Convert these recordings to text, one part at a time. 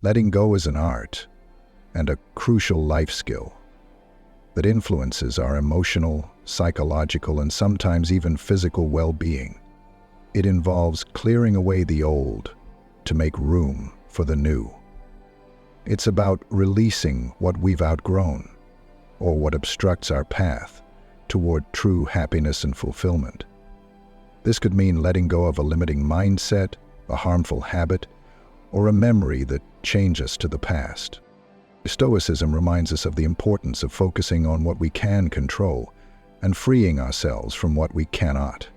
Letting go is an art and a crucial life skill that influences our emotional, psychological, and sometimes even physical well-being. It involves clearing away the old to make room for the new. It's about releasing what we've outgrown or what obstructs our path toward true happiness and fulfillment. This could mean letting go of a limiting mindset, a harmful habit, or a memory that chains us to the past. Stoicism reminds us of the importance of focusing on what we can control and freeing ourselves from what we cannot.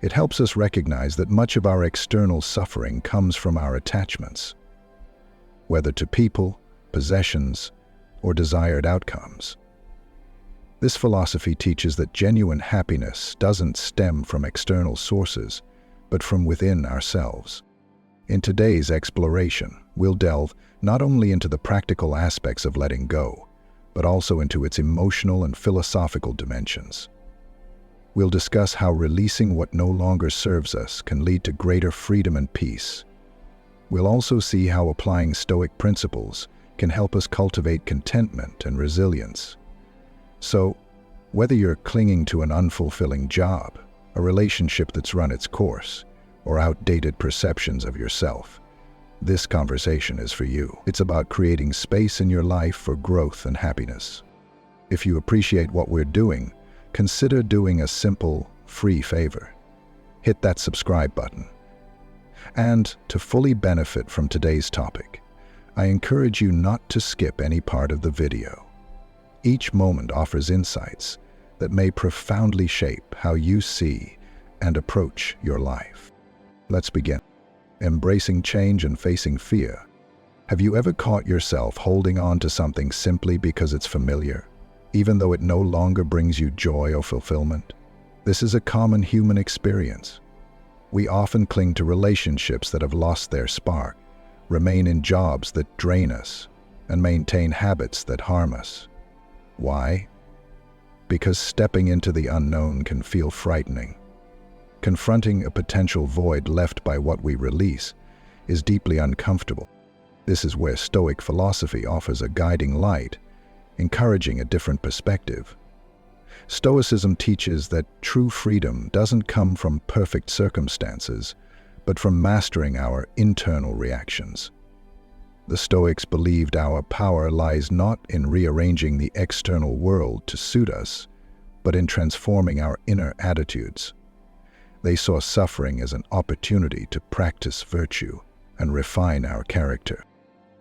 It helps us recognize that much of our external suffering comes from our attachments, whether to people, possessions, or desired outcomes. This philosophy teaches that genuine happiness doesn't stem from external sources, but from within ourselves. In today's exploration, we'll delve not only into the practical aspects of letting go, but also into its emotional and philosophical dimensions. We'll discuss how releasing what no longer serves us can lead to greater freedom and peace. We'll also see how applying Stoic principles can help us cultivate contentment and resilience. So, whether you're clinging to an unfulfilling job, a relationship that's run its course, or outdated perceptions of yourself, this conversation is for you. It's about creating space in your life for growth and happiness. If you appreciate what we're doing, consider doing a simple, free favor. Hit that subscribe button. And to fully benefit from today's topic, I encourage you not to skip any part of the video. Each moment offers insights that may profoundly shape how you see and approach your life. Let's begin. Embracing change and facing fear. Have you ever caught yourself holding on to something simply because it's familiar, even though it no longer brings you joy or fulfillment? This is a common human experience. We often cling to relationships that have lost their spark, remain in jobs that drain us, and maintain habits that harm us. Why? Because stepping into the unknown can feel frightening. Confronting a potential void left by what we release is deeply uncomfortable. This is where Stoic philosophy offers a guiding light, encouraging a different perspective. Stoicism teaches that true freedom doesn't come from perfect circumstances, but from mastering our internal reactions. The Stoics believed our power lies not in rearranging the external world to suit us, but in transforming our inner attitudes. They saw suffering as an opportunity to practice virtue and refine our character.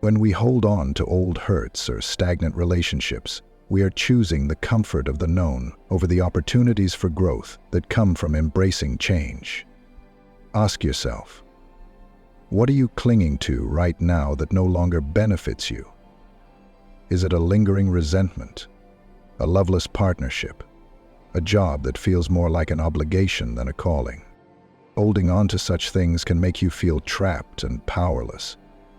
When we hold on to old hurts or stagnant relationships, we are choosing the comfort of the known over the opportunities for growth that come from embracing change. Ask yourself, what are you clinging to right now that no longer benefits you? Is it a lingering resentment, a loveless partnership, a job that feels more like an obligation than a calling? Holding on to such things can make you feel trapped and powerless.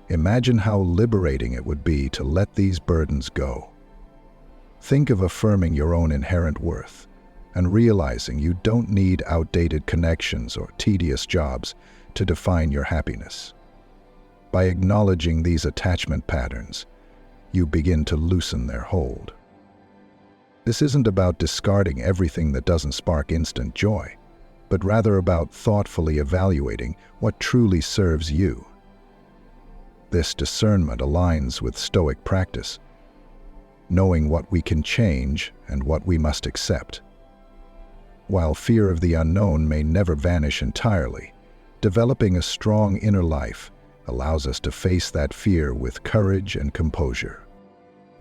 Imagine how liberating it would be to let these burdens go. Think of affirming your own inherent worth and realizing you don't need outdated connections or tedious jobs to define your happiness. By acknowledging these attachment patterns, you begin to loosen their hold. This isn't about discarding everything that doesn't spark instant joy, but rather about thoughtfully evaluating what truly serves you. This discernment aligns with Stoic practice, knowing what we can change and what we must accept. While fear of the unknown may never vanish entirely, developing a strong inner life allows us to face that fear with courage and composure.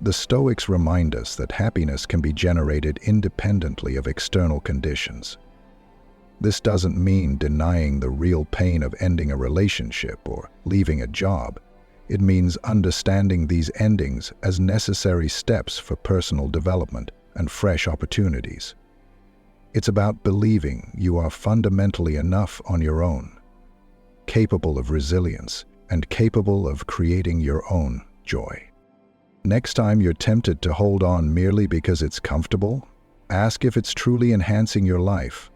The Stoics remind us that happiness can be generated independently of external conditions. This doesn't mean denying the real pain of ending a relationship or leaving a job. It means understanding these endings as necessary steps for personal development and fresh opportunities. It's about believing you are fundamentally enough on your own, capable of resilience, and capable of creating your own joy. Next time you're tempted to hold on merely because it's comfortable, ask if it's truly enhancing your life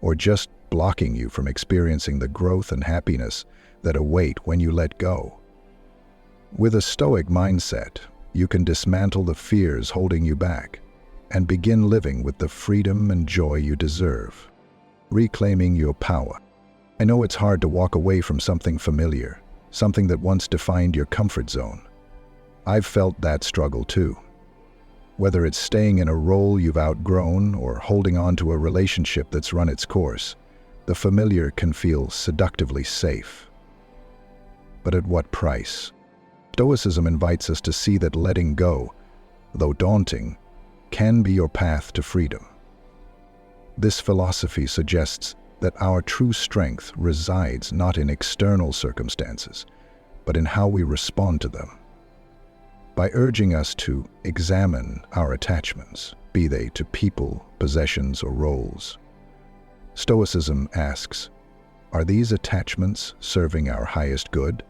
or just blocking you from experiencing the growth and happiness that await when you let go. With a Stoic mindset, you can dismantle the fears holding you back and begin living with the freedom and joy you deserve. Reclaiming your power. I know it's hard to walk away from something familiar, something that once defined your comfort zone. I've felt that struggle too. Whether it's staying in a role you've outgrown or holding on to a relationship that's run its course, the familiar can feel seductively safe. But at what price? Stoicism invites us to see that letting go, though daunting, can be your path to freedom. This philosophy suggests that our true strength resides not in external circumstances, but in how we respond to them. By urging us to examine our attachments, be they to people, possessions, or roles, Stoicism asks, are these attachments serving our highest good,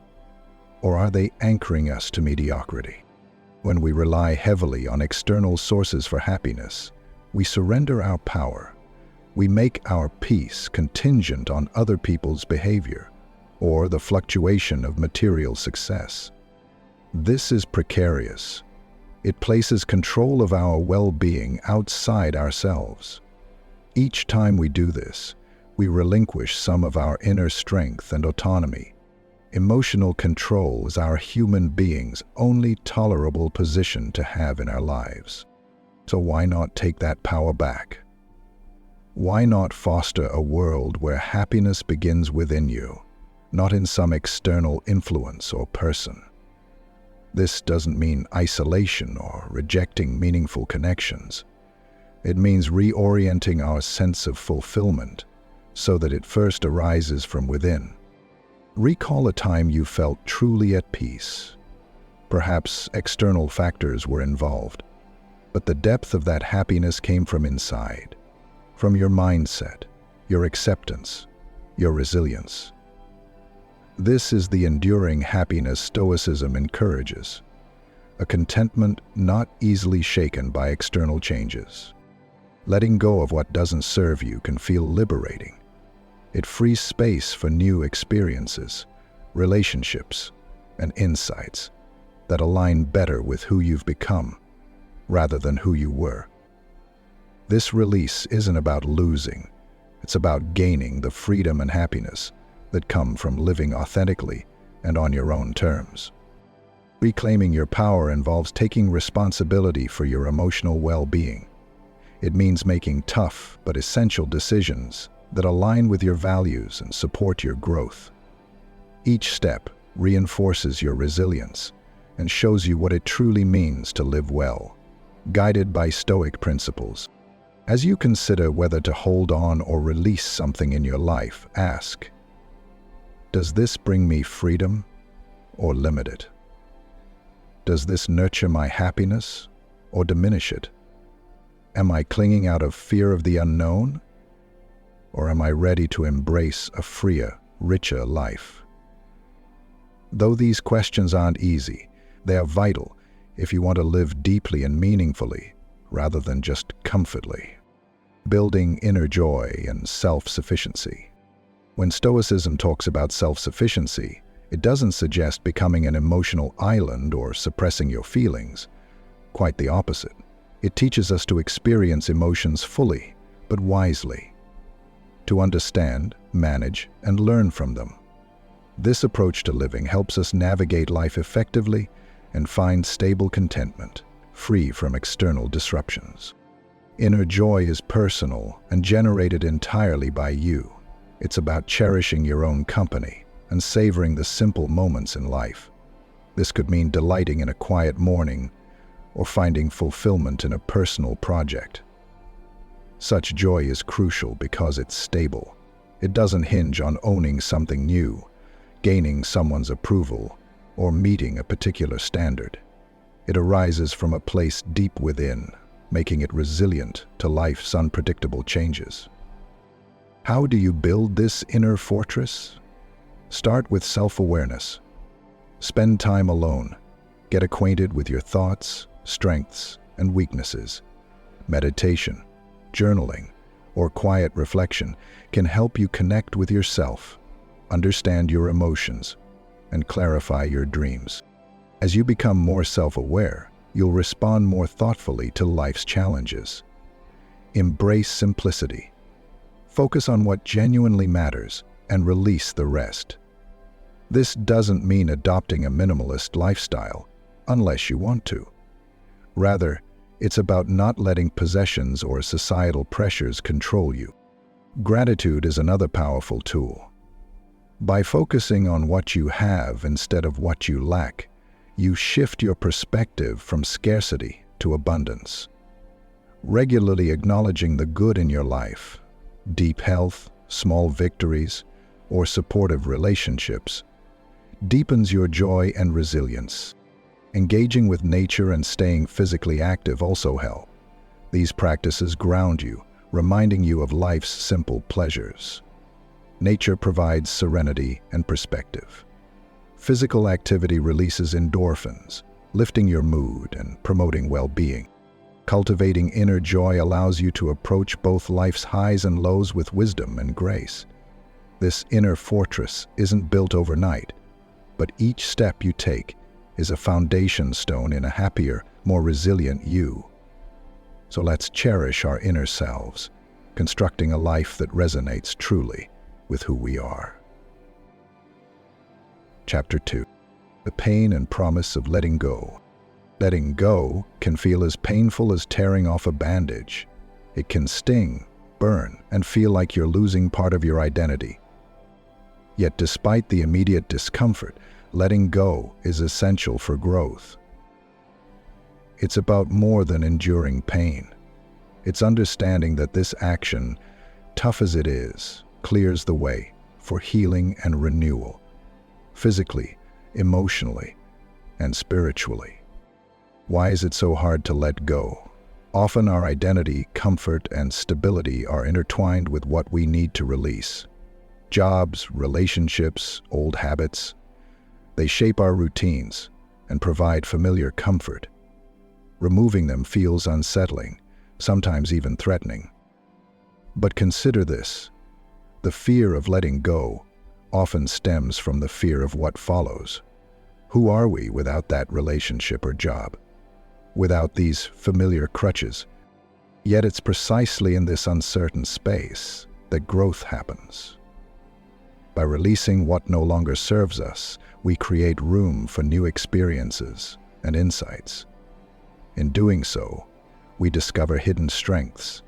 or are they anchoring us to mediocrity? When we rely heavily on external sources for happiness, we surrender our power. We make our peace contingent on other people's behavior or the fluctuation of material success. This is precarious. It places control of our well-being outside ourselves. Each time we do this, we relinquish some of our inner strength and autonomy. Emotional control is our human being's only tolerable position to have in our lives. So why not take that power back? Why not foster a world where happiness begins within you, not in some external influence or person? This doesn't mean isolation or rejecting meaningful connections. It means reorienting our sense of fulfillment so that it first arises from within. Recall a time you felt truly at peace. Perhaps external factors were involved, but the depth of that happiness came from inside, from your mindset, your acceptance, your resilience. This is the enduring happiness Stoicism encourages, a contentment not easily shaken by external changes. Letting go of what doesn't serve you can feel liberating. It frees space for new experiences, relationships, and insights that align better with who you've become, rather than who you were. This release isn't about losing, it's about gaining the freedom and happiness that come from living authentically and on your own terms. Reclaiming your power involves taking responsibility for your emotional well-being. It means making tough but essential decisions that align with your values and support your growth. Each step reinforces your resilience and shows you what it truly means to live well, guided by Stoic principles. As you consider whether to hold on or release something in your life, ask, does this bring me freedom or limit it? Does this nurture my happiness or diminish it? Am I clinging out of fear of the unknown? Or am I ready to embrace a freer, richer life? Though these questions aren't easy, they are vital if you want to live deeply and meaningfully, rather than just comfortably. Building inner joy and self-sufficiency. When Stoicism talks about self-sufficiency, it doesn't suggest becoming an emotional island or suppressing your feelings. Quite the opposite. It teaches us to experience emotions fully, but wisely, to understand, manage, and learn from them. This approach to living helps us navigate life effectively and find stable contentment, free from external disruptions. Inner joy is personal and generated entirely by you. It's about cherishing your own company and savoring the simple moments in life. This could mean delighting in a quiet morning or finding fulfillment in a personal project. Such joy is crucial because it's stable. It doesn't hinge on owning something new, gaining someone's approval, or meeting a particular standard. It arises from a place deep within, making it resilient to life's unpredictable changes. How do you build this inner fortress? Start with self-awareness. Spend time alone. Get acquainted with your thoughts, strengths, and weaknesses. Meditation, journaling, or quiet reflection can help you connect with yourself, understand your emotions, and clarify your dreams. As you become more self-aware, you'll respond more thoughtfully to life's challenges. Embrace simplicity. Focus on what genuinely matters and release the rest. This doesn't mean adopting a minimalist lifestyle, unless you want to. Rather, it's about not letting possessions or societal pressures control you. Gratitude is another powerful tool. By focusing on what you have instead of what you lack, you shift your perspective from scarcity to abundance. Regularly acknowledging the good in your life, deep health, small victories, or supportive relationships, deepens your joy and resilience. Engaging with nature and staying physically active also help. These practices ground you, reminding you of life's simple pleasures. Nature provides serenity and perspective. Physical activity releases endorphins, lifting your mood and promoting well-being. Cultivating inner joy allows you to approach both life's highs and lows with wisdom and grace. This inner fortress isn't built overnight, but each step you take is a foundation stone in a happier, more resilient you. So let's cherish our inner selves, constructing a life that resonates truly with who we are. Chapter 2. The pain and promise of letting go. Letting go can feel as painful as tearing off a bandage. It can sting, burn, and feel like you're losing part of your identity. Yet despite the immediate discomfort, letting go is essential for growth. It's about more than enduring pain. It's understanding that this action, tough as it is, clears the way for healing and renewal, physically, emotionally, and spiritually. Why is it so hard to let go? Often our identity, comfort, and stability are intertwined with what we need to release. Jobs, relationships, old habits. They shape our routines and provide familiar comfort. Removing them feels unsettling, sometimes even threatening. But consider this: the fear of letting go often stems from the fear of what follows. Who are we without that relationship or job? Without these familiar crutches? Yet it's precisely in this uncertain space that growth happens. By releasing what no longer serves us, we create room for new experiences and insights. In doing so, we discover hidden strengths,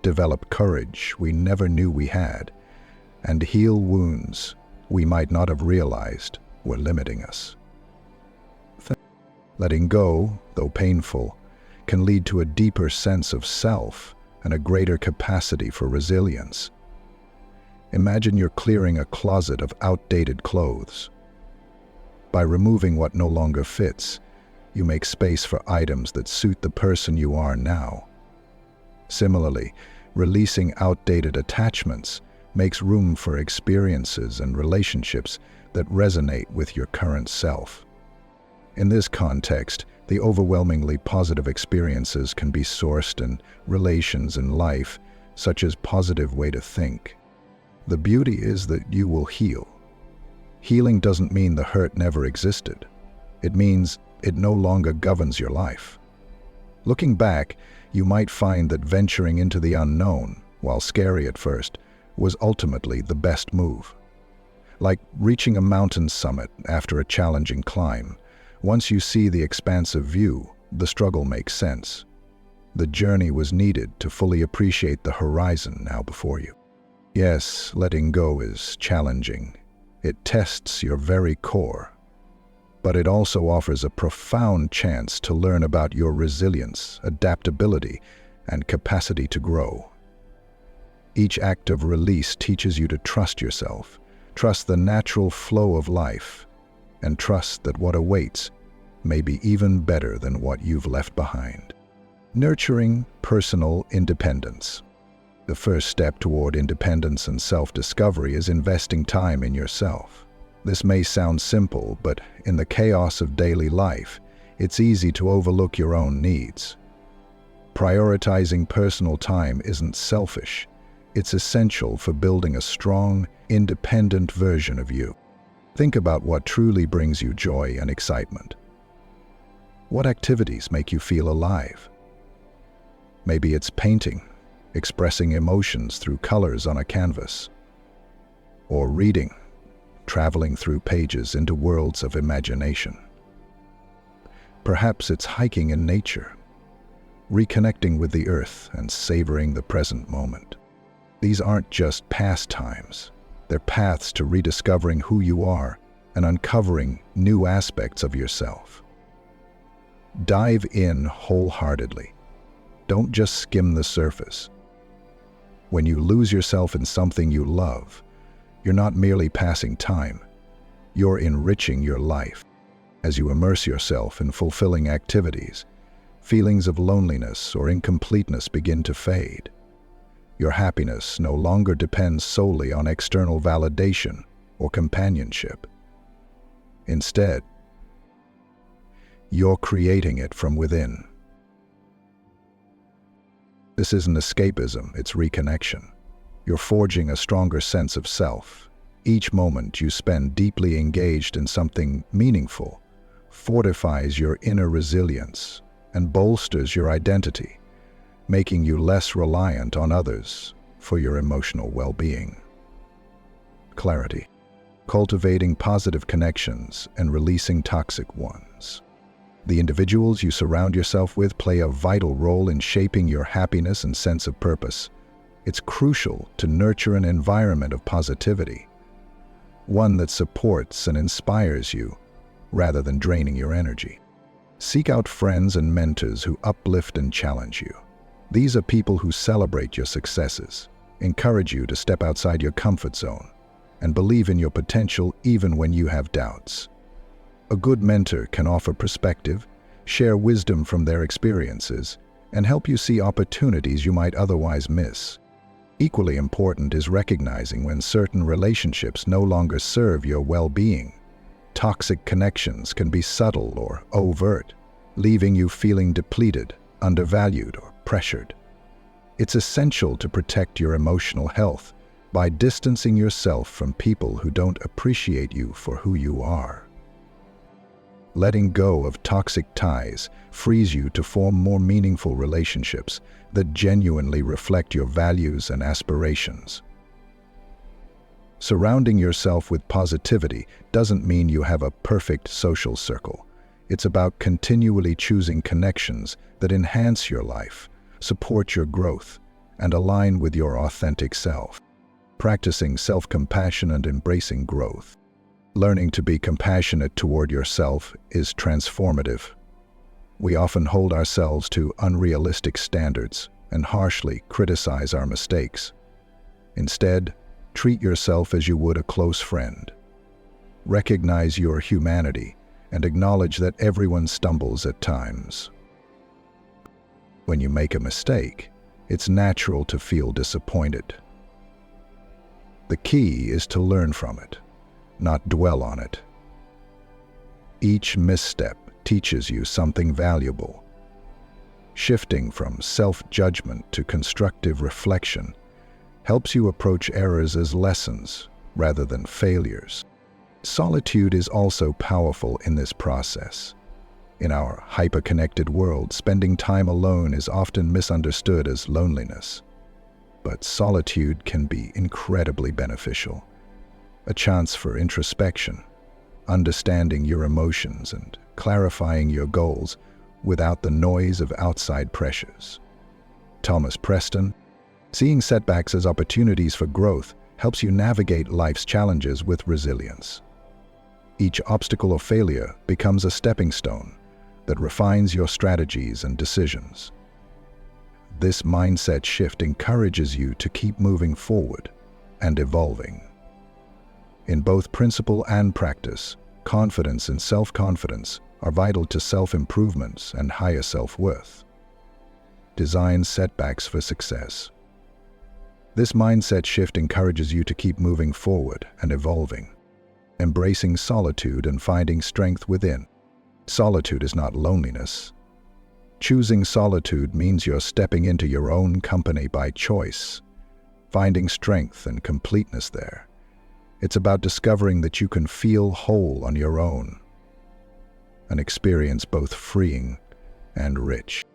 develop courage we never knew we had, and heal wounds we might not have realized were limiting us. Letting go, though painful, can lead to a deeper sense of self and a greater capacity for resilience. Imagine you're clearing a closet of outdated clothes. By removing what no longer fits, you make space for items that suit the person you are now. Similarly, releasing outdated attachments makes room for experiences and relationships that resonate with your current self. In this context, the overwhelmingly positive experiences can be sourced in relations and life, such as positive way to think. The beauty is that you will heal. Healing doesn't mean the hurt never existed. It means it no longer governs your life. Looking back, you might find that venturing into the unknown, while scary at first, was ultimately the best move. Like reaching a mountain summit after a challenging climb. Once you see the expansive view, the struggle makes sense. The journey was needed to fully appreciate the horizon now before you. Yes, letting go is challenging. It tests your very core. But it also offers a profound chance to learn about your resilience, adaptability, and capacity to grow. Each act of release teaches you to trust yourself, trust the natural flow of life, and trust that what awaits may be even better than what you've left behind. Nurturing personal independence. The first step toward independence and self-discovery is investing time in yourself. This may sound simple, but in the chaos of daily life, it's easy to overlook your own needs. Prioritizing personal time isn't selfish. It's essential for building a strong, independent version of you. Think about what truly brings you joy and excitement. What activities make you feel alive? Maybe it's painting, expressing emotions through colors on a canvas, or reading, traveling through pages into worlds of imagination. Perhaps it's hiking in nature, reconnecting with the earth and savoring the present moment. These aren't just pastimes, they're paths to rediscovering who you are and uncovering new aspects of yourself. Dive in wholeheartedly. Don't just skim the surface. When you lose yourself in something you love, you're not merely passing time, you're enriching your life. As you immerse yourself in fulfilling activities, feelings of loneliness or incompleteness begin to fade. Your happiness no longer depends solely on external validation or companionship. Instead, you're creating it from within. This isn't escapism, it's reconnection. You're forging a stronger sense of self. Each moment you spend deeply engaged in something meaningful fortifies your inner resilience and bolsters your identity, making you less reliant on others for your emotional well-being. Clarity. Cultivating positive connections and releasing toxic ones. The individuals you surround yourself with play a vital role in shaping your happiness and sense of purpose. It's crucial to nurture an environment of positivity, one that supports and inspires you rather than draining your energy. Seek out friends and mentors who uplift and challenge you. These are people who celebrate your successes, encourage you to step outside your comfort zone, and believe in your potential even when you have doubts. A good mentor can offer perspective, share wisdom from their experiences, and help you see opportunities you might otherwise miss. Equally important is recognizing when certain relationships no longer serve your well-being. Toxic connections can be subtle or overt, leaving you feeling depleted, undervalued, or pressured. It's essential to protect your emotional health by distancing yourself from people who don't appreciate you for who you are. Letting go of toxic ties frees you to form more meaningful relationships that genuinely reflect your values and aspirations. Surrounding yourself with positivity doesn't mean you have a perfect social circle. It's about continually choosing connections that enhance your life, support your growth, and align with your authentic self. Practicing self-compassion and embracing growth. Learning to be compassionate toward yourself is transformative. We often hold ourselves to unrealistic standards and harshly criticize our mistakes. Instead, treat yourself as you would a close friend. Recognize your humanity and acknowledge that everyone stumbles at times. When you make a mistake, it's natural to feel disappointed. The key is to learn from it, not dwell on it. Each misstep teaches you something valuable. Shifting from self-judgment to constructive reflection helps you approach errors as lessons rather than failures. Solitude is also powerful in this process. In our hyper-connected world, spending time alone is often misunderstood as loneliness. But solitude can be incredibly beneficial. A chance for introspection, understanding your emotions, and clarifying your goals without the noise of outside pressures. Thomas Preston, seeing setbacks as opportunities for growth helps you navigate life's challenges with resilience. Each obstacle or failure becomes a stepping stone that refines your strategies and decisions. This mindset shift encourages you to keep moving forward and evolving. In both principle and practice, confidence and self-confidence are vital to self-improvements and higher self-worth. Design setbacks for success. This mindset shift encourages you to keep moving forward and evolving, embracing solitude and finding strength within. Solitude is not loneliness. Choosing solitude means you're stepping into your own company by choice, finding strength and completeness there. It's about discovering that you can feel whole on your own. an experience both freeing and rich.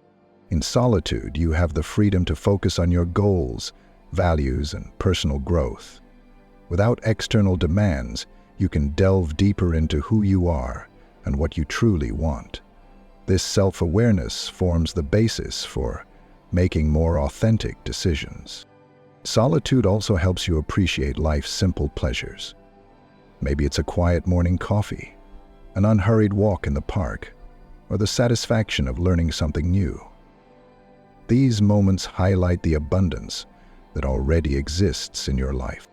In solitude, you have the freedom to focus on your goals, values, and personal growth. Without external demands, you can delve deeper into who you are and what you truly want. This self-awareness forms the basis for making more authentic decisions. Solitude also helps you appreciate life's simple pleasures. Maybe it's a quiet morning coffee, an unhurried walk in the park, or the satisfaction of learning something new. These moments highlight the abundance that already exists in your life.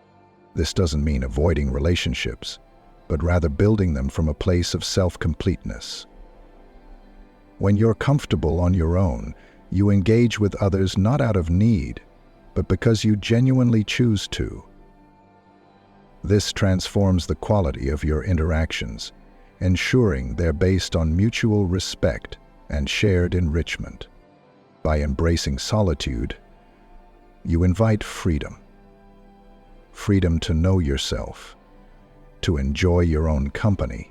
This doesn't mean avoiding relationships, but rather building them from a place of self-completeness. When you're comfortable on your own, you engage with others not out of need, but because you genuinely choose to. This transforms the quality of your interactions, ensuring they're based on mutual respect and shared enrichment. By embracing solitude, you invite freedom. Freedom to know yourself, to enjoy your own company,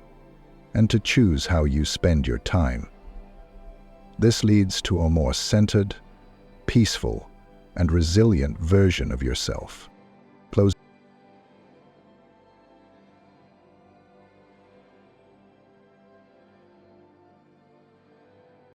and to choose how you spend your time. This leads to a more centered, peaceful, and resilient version of yourself. Close